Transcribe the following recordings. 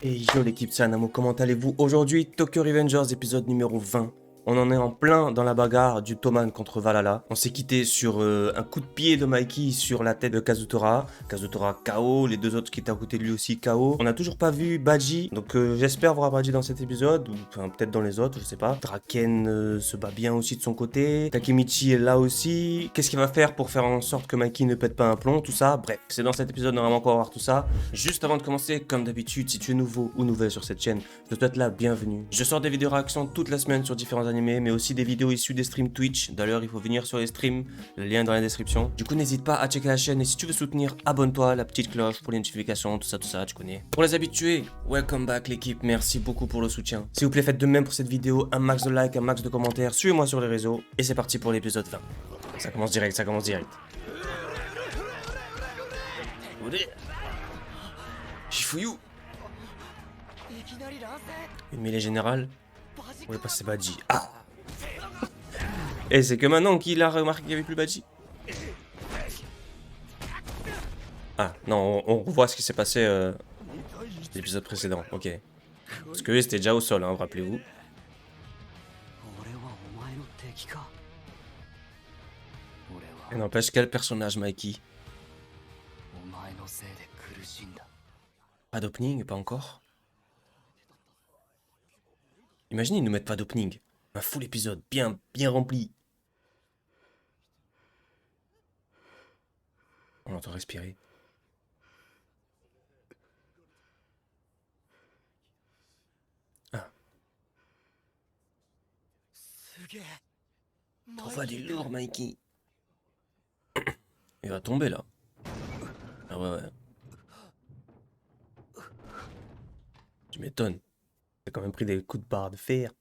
Et yo l'équipe, c'est Anamo, comment allez-vous? Aujourd'hui, Tokyo Revengers épisode numéro 20. On en est en plein dans la bagarre du Toman contre Valhalla. On s'est quitté sur un coup de pied de Mikey sur la tête de Kazutora. Kazutora KO, les deux autres qui étaient à côté de lui aussi KO. On n'a toujours pas vu Baji, donc j'espère voir Baji dans cet épisode, ou enfin, peut-être dans les autres, je sais pas. Draken se bat bien aussi de son côté. Takemichi est là aussi. Qu'est-ce qu'il va faire pour faire en sorte que Mikey ne pète pas un plomb, tout ça? Bref, c'est dans cet épisode, on va encore voir tout ça. Juste avant de commencer, comme d'habitude, si tu es nouveau ou nouvelle sur cette chaîne, je te souhaite la bienvenue. Je sors des vidéos réactions toute la semaine sur différents animés, mais aussi des vidéos issues des streams Twitch. D'ailleurs, il faut venir sur les streams, le lien est dans la description. Du coup, n'hésite pas à checker la chaîne et si tu veux soutenir, abonne-toi, la petite cloche pour les notifications, tout ça, tu connais. Pour les habitués, welcome back l'équipe, merci beaucoup pour le soutien. S'il vous plaît, faites de même pour cette vidéo, un max de likes, un max de commentaires, suivez-moi sur les réseaux, et c'est parti pour l'épisode 20. Ça commence direct, ça commence direct. Shifuyu. Une mêlée générale. On va passer Baji. Ah. Et c'est que maintenant qu'il a remarqué qu'il n'y avait plus Baji. Ah, non, on revoit ce qui s'est passé l'épisode précédent, ok. Parce que lui, c'était déjà au sol, hein, rappelez-vous. Et n'empêche, quel personnage, Mikey. Pas d'opening, pas encore. Imagine, ils nous mettent pas d'opening. Un full épisode, bien rempli. On entend respirer. Ah. T'envoies du lourd, Mikey. Il va tomber, là. Ah ouais. Tu m'étonnes. T'as quand même pris des coups de barre de fer.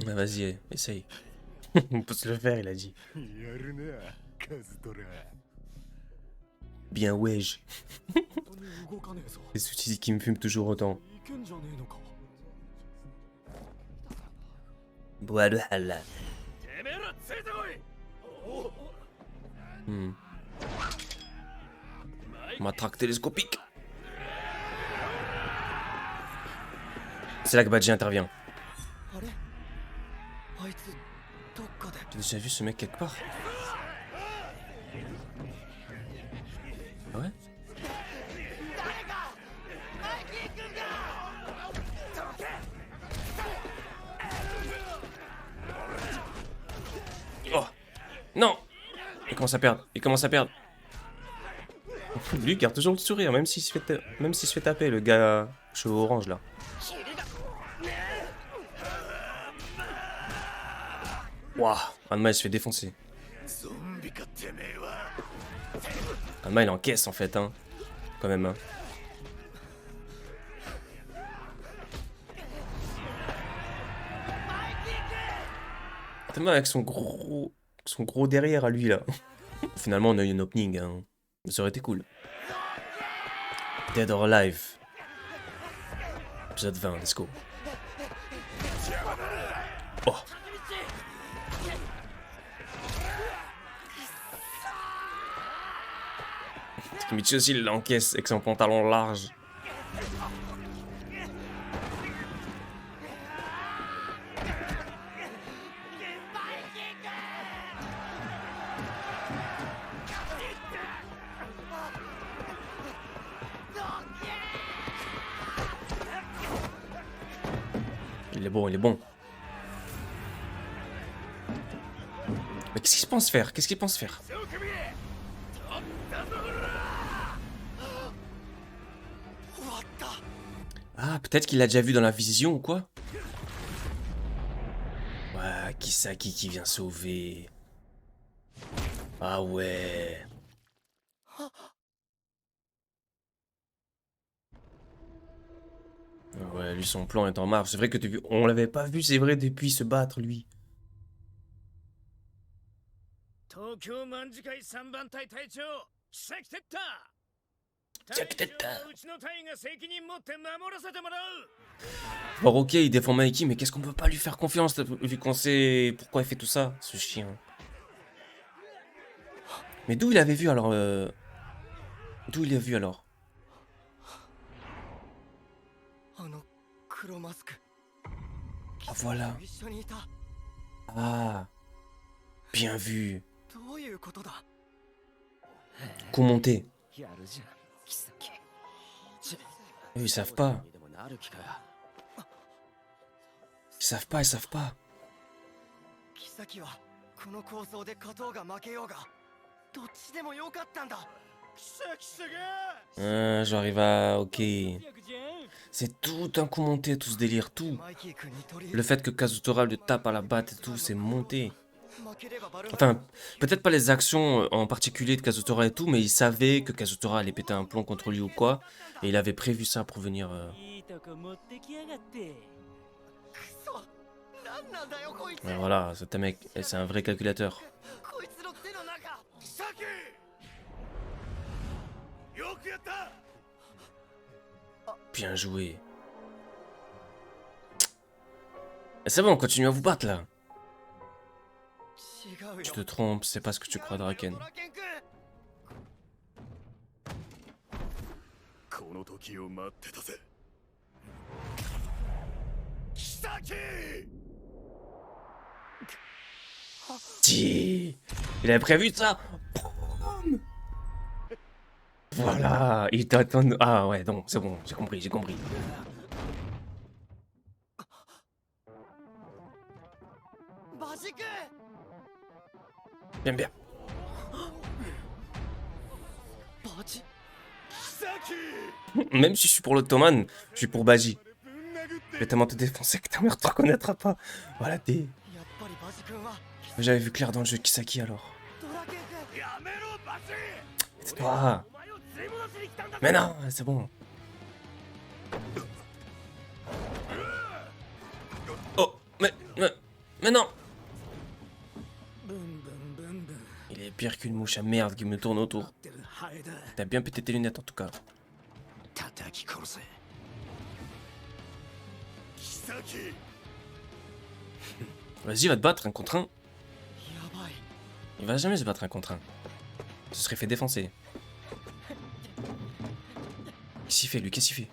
Bah vas-y, essaye. On peut se le faire, il a dit. Bien wesh. Les sous-titres qui me fument toujours autant. Valhalla. Matraque télescopique. C'est là que Baji intervient. J'ai déjà vu ce mec quelque part. Ah ouais? Oh! Non! Il commence à perdre. Il commence à perdre. Lui, il garde toujours le sourire, même s'il se fait taper, le gars cheveux orange là. Waouh! Ranma, il se fait défoncer. Ranma, il encaisse en fait, hein. Quand même, hein. Ranma avec son gros derrière à lui là. Finalement, on a eu une opening, hein. Ça aurait été cool. Dead or Alive. Épisode 20, let's go. Oh. Takemichi aussi, il l'encaisse avec son pantalon large. Il est bon, il est bon. Mais qu'est-ce qu'il pense faire? Qu'est-ce qu'il pense faire? Ah, peut-être qu'il l'a déjà vu dans la vision ou quoi? Ouais, Kisaki qui vient sauver. Ah ouais. Ouais, lui son plan est en marche. C'est vrai que on l'avait pas vu, c'est vrai, depuis se battre lui. Bon, ok, il défend Mikey, mais qu'est-ce qu'on peut pas lui faire confiance vu qu'on sait pourquoi il fait tout ça, ce chien. Mais d'où il avait vu alors D'où il a vu alors? あの黒マスク Ah voilà. 一緒にいた Ah, bien vu. どういうことだ Coup monté. やるじゃんキサキ Eux, ils savent pas. Ils savent pas, ils savent pas. キサキはこの構想で勝とうが負けようがどっちでもよかったんだキサキすげえ J'arrive à... Ok. C'est tout un coup monté, tout ce délire, tout. マイキー君に取り Le fait que Kazutora le tape à la batte et tout, c'est monté. 負ければバルハ Enfin, peut-être pas les actions en particulier de Kazutora et tout, mais il savait que Kazutora allait péter un plomb contre lui ou quoi. Et il avait prévu ça pour venir... いいとこ持ってきやがって。クソなんなんだよこいつ Ouais, voilà, c'est un mec, c'est un vrai calculateur. こいつの手の中キサキよくやった Bien joué. C'est bon, continue à vous battre là. 違うよ Tu te trompes, c'est pas ce que tu crois, Draken. ドラケン君この時を待ってたぜキサキ Si. Il avait prévu ça. Boum. Voilà, il t'attend. Ah ouais, non, c'est bon, j'ai compris, j'ai compris. Bien, bien. バチ Même si je suis pour l'Ottoman, je suis pour Baji. Je vais tellement te défoncer que ta mère te reconnaîtra pas. Voilà, t'es. やっぱりバジ君は J'avais vu clair dans le jeu Kisaki alors. ドラケン君 やめろバチ C'est toi. お前を連れ戻しに来たんだ Mais non, c'est bon. Oh, mais non. ブンブンブンブン Il est pire qu'une mouche à merde qui me tourne autour. ってるハエだ T'as bien pété tes lunettes en tout cas. 叩き殺せ キサキ Vas-y, va te battre un contre un. やばい Il va jamais se battre un contre un. Il se serait fait défoncer. Qu'est-ce qu'il fait lui? Qu'est-ce qu'il fait?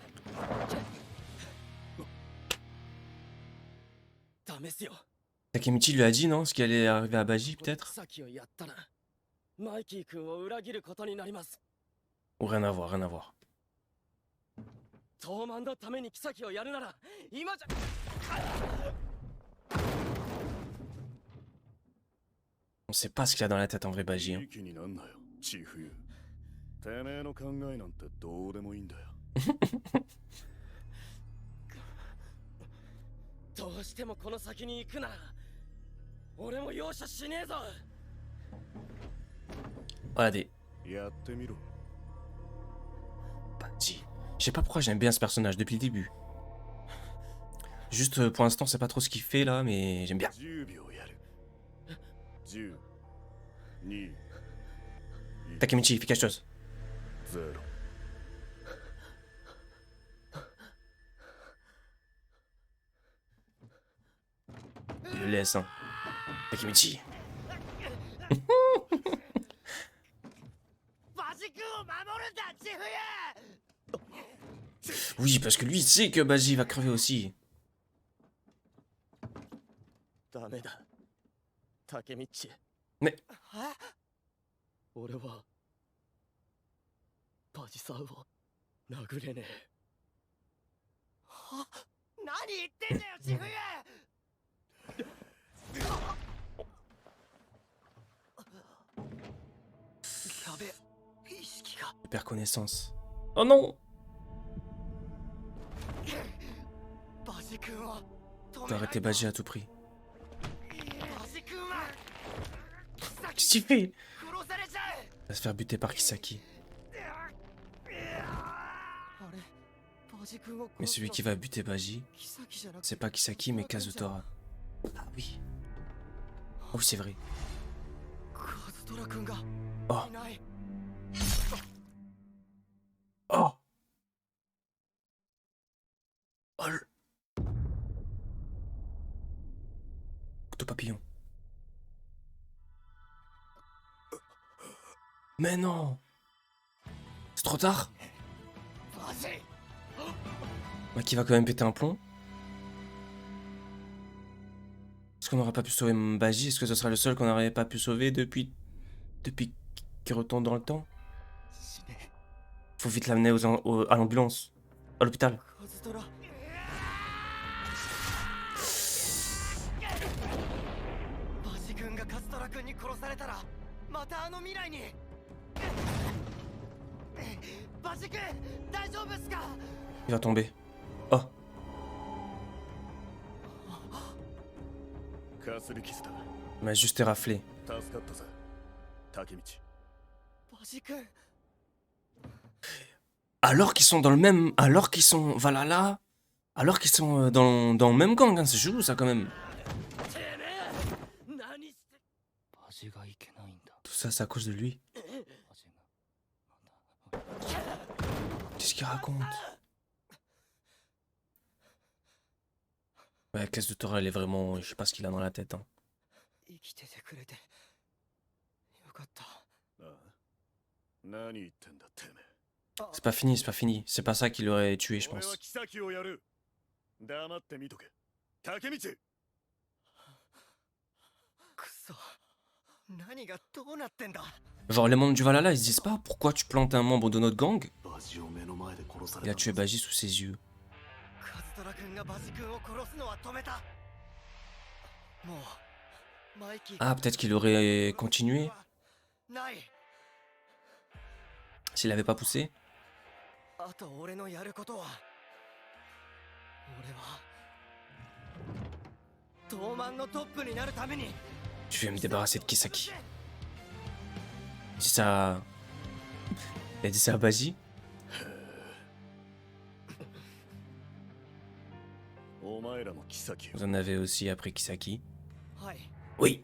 ダメっすよ Takemichi lui a dit non? Ce qui allait arriver à Baji キ peut-être? サキをやったらマイキー君を裏切ることになります Ou rien à voir, rien à voir. トーマンのためにキサキをやるなら今じゃ On sait pas ce qu'il a dans la tête en vrai Baji. Hein. 気になんなよチーフユてめえの考えなんてどうでもいいんだよどうしてもこの先に行くなら俺も容赦しねえぞ Regardez, やってみろ Baji. Je sais pas pourquoi j'aime bien ce personnage depuis le début. Juste pour l'instant, c'est pas trop ce qu'il fait là, mais j'aime bien. 10秒やる10 2 Takemichi, fais quelque chose. 0 Il le laisse, hein. Takemichi. バジ君を守るんだチフユ Oui, parce que lui, il sait que Baji va crever aussi. ダメだタケミッチね俺はバジさんを殴れねえは何言ってんだよチフユやべ意識が Il perd connaissance. Oh non! バジ君を Il doit arrêter Baji à tout prix. バジ君は Qu'est-ce qu'il fait? 殺されちゃう Il va se faire buter par Kisaki. あれバジ君を Mais celui qui va buter Baji, キサキじゃなくて c'est pas Kisaki, mais Kazutora. Ah oui. Oh, c'est vrai. カズトラ君が Oh. いない Oh! Oh! Couteau papillon. Mais non. C'est trop tard. バジ Maki va quand même péter un plomb. Est-ce qu'on n'aurait pas pu sauver Mbaji? Est-ce que ce serait le seul qu'on n'aurait pas pu sauver depuis qu'il retourne dans le temps? 死ね Faut vite l'amener à l'ambulance. À l'hôpital. カズトラバジ君がカズトラ君に殺されたらまたあの未来にバジ君大丈夫っすか Il va tomber. Oh. かすり傷だ Il m'a juste éraflé. 助かったぜ竹道バジ君 Alors qu'ils sont dans le même... Alors qu'ils sont... Valhalla. Alors qu'ils sont dans le même gang. Hein. C'est chelou ça quand même. 何してバジがいけないんだ Tout ça, c'est à cause de lui. バジが Qu'est-ce qu'il raconte? Ouais, la caisse de Torah, elle est vraiment... Je sais pas ce qu'il a dans la tête. Hein. 生きててくれてよかった ああ何言ってんだてめえ C'est pas fini, c'est pas fini. C'est pas ça qui l'aurait tué, je 俺は pense. 妃をやる黙って見とけ竹道くそ何がどうなってんだ Genre, les membres du Valhalla, ils se disent pas pourquoi tu plantes un membre de notre gang? バジを目の前で殺さ Il れ a た tué Baji sous ses yeux. カズトラ君がバジ君を殺すのは止めたもうマイキー Ah, peut-être qu'il aurait continué ない s'il avait pas poussé. あと俺のやることは俺は東満のトップになるために Je vais me débarrasser de Kisaki. Il dit ça... Il a dit ça à Baji? お前らも妃を Vous en avez aussi après Kisaki? はい Oui!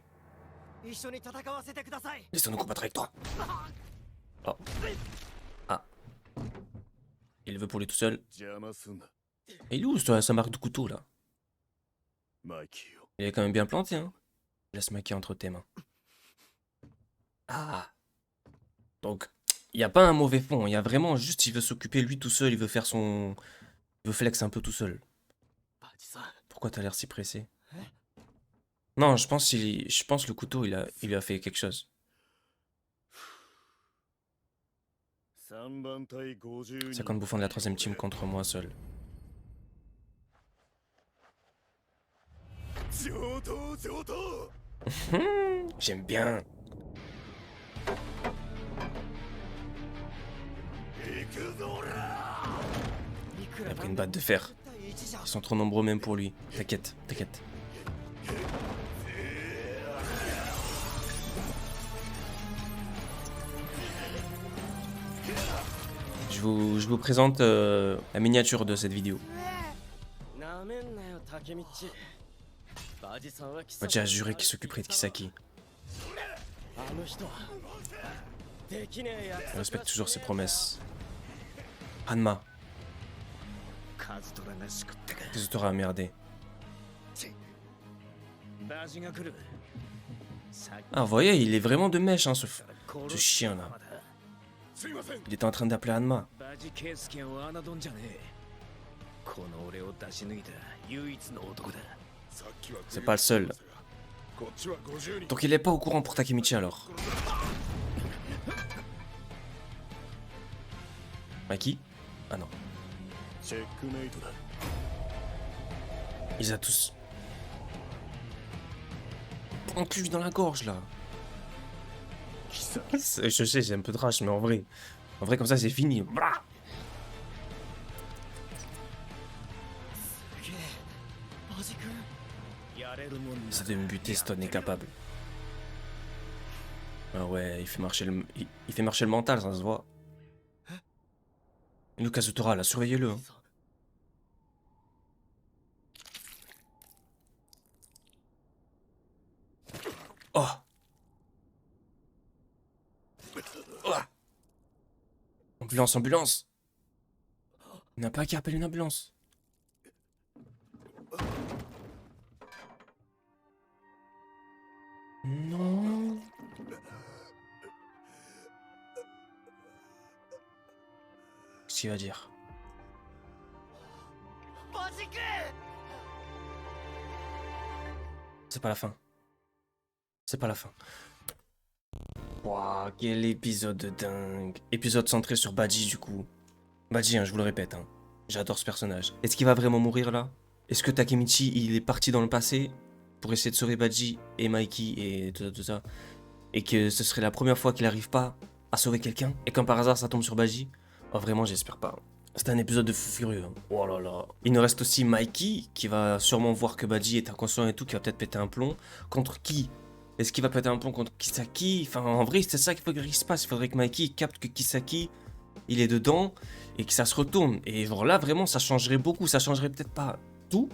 一緒に戦わせてください Laisse-nous combattre avec toi! Oh. Ah. Il le veut pour lui tout seul. 邪魔すんな Et il est où sa marque de couteau là? マイキーを Il est quand même bien planté, hein? Laisse Maki entre tes mains. Ah! Donc, il n'y a pas un mauvais fond, il y a vraiment juste, il veut s'occuper lui tout seul, il veut faire son... Il veut flex un peu tout seul. バジさん Pourquoi t'as l'air si pressé? Non, je pense le couteau, il lui a fait quelque chose. 3番隊50 50 bouffons de la 3ème team contre moi seul. 上等上等 J'aime bien. 行くぞ俺らいく Il ら a pris une batte de fer. 対1じゃ Ils sont trop nombreux même pour lui. T'inquiète, t'inquiète. Je vous présente la miniature de cette vidéo. なめんなよ竹道バジさんは貴 Baji a juré qu'il s'occuperait de Kisaki. あの人はできねえや Il respecte toujours ses promesses. Hanma, カズトラがしくったか Kazutora a merdé. バジが来る Ah, vous voyez, il est vraiment de mèche, hein, ce chien là. すいません Il était en train d'appeler Hanma. バジケイスケを侮んじゃねえこの俺を出し抜いた唯一の男だ さっきは C'est pas le seul. こっちは50人 Donc il est pas au courant pour Takemichi alors. Maki? Ah non. チェックメイトだ Ils a tous. Plante-lui dans la gorge là. 妃 Je sais, c'est un peu trash, mais en vrai. En vrai, comme ça, c'est fini. Blah. すげえバジ君やれるもんな Ça de me buter, Stone est capable. Ah ouais, il fait marcher il fait marcher le mental, ça se voit. Et le Kazutora, là, surveillez-le. Hein. Oh. Oh. Ambulance, ambulance. Il n'a pas qu'à appeler une ambulance. Non. qu'il va dire. マジク C'est pas la fin. C'est pas la fin. Waouh, quel épisode de dingue. Épisode centré sur Badji du coup. Badji, hein, je vous le répète, hein. J'adore ce personnage. Est-ce qu'il va vraiment mourir là? Est-ce que Takemichi, il est parti dans le passé pour essayer de sauver Badji et Mikey et tout ça? Et que ce serait la première fois qu'il n'arrive pas à sauver quelqu'un? Et quand par hasard ça tombe sur Badji? Oh vraiment, j'espère pas. C'est un épisode de fou furieux. Hein. Oh là là. Il nous reste aussi Mikey, qui va sûrement voir que Badji est inconscient et tout, qui va peut-être péter un plomb. Contre qui? Est-ce qu'il va péter un plomb contre Kisaki? Enfin, en vrai, c'est ça qu'il faudrait qu'il se passe. Il faudrait que Mikey capte que Kisaki, il est dedans et que ça se retourne. Et genre là, vraiment, ça changerait beaucoup. Ça changerait peut-être pas tout,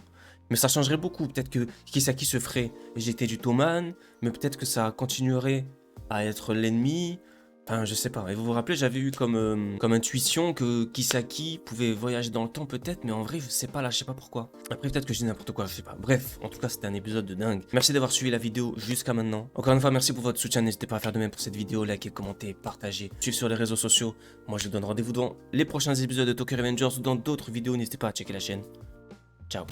mais ça changerait beaucoup. Peut-être que Kisaki se ferait jeter du Toman, mais peut-être que ça continuerait à être l'ennemi. Enfin, je sais pas. Et vous vous rappelez, j'avais eu comme intuition que Kisaki pouvait voyager dans le temps peut-être, mais en vrai, je sais pas là, je sais pas pourquoi. Après, peut-être que je dis n'importe quoi, je sais pas. Bref, en tout cas, c'était un épisode de dingue. Merci d'avoir suivi la vidéo jusqu'à maintenant. Encore une fois, merci pour votre soutien. N'hésitez pas à faire de même pour cette vidéo, liker, commenter, partager, suivre sur les réseaux sociaux. Moi, je vous donne rendez-vous dans les prochains épisodes de Tokyo Revengers ou dans d'autres vidéos. N'hésitez pas à checker la chaîne. Ciao.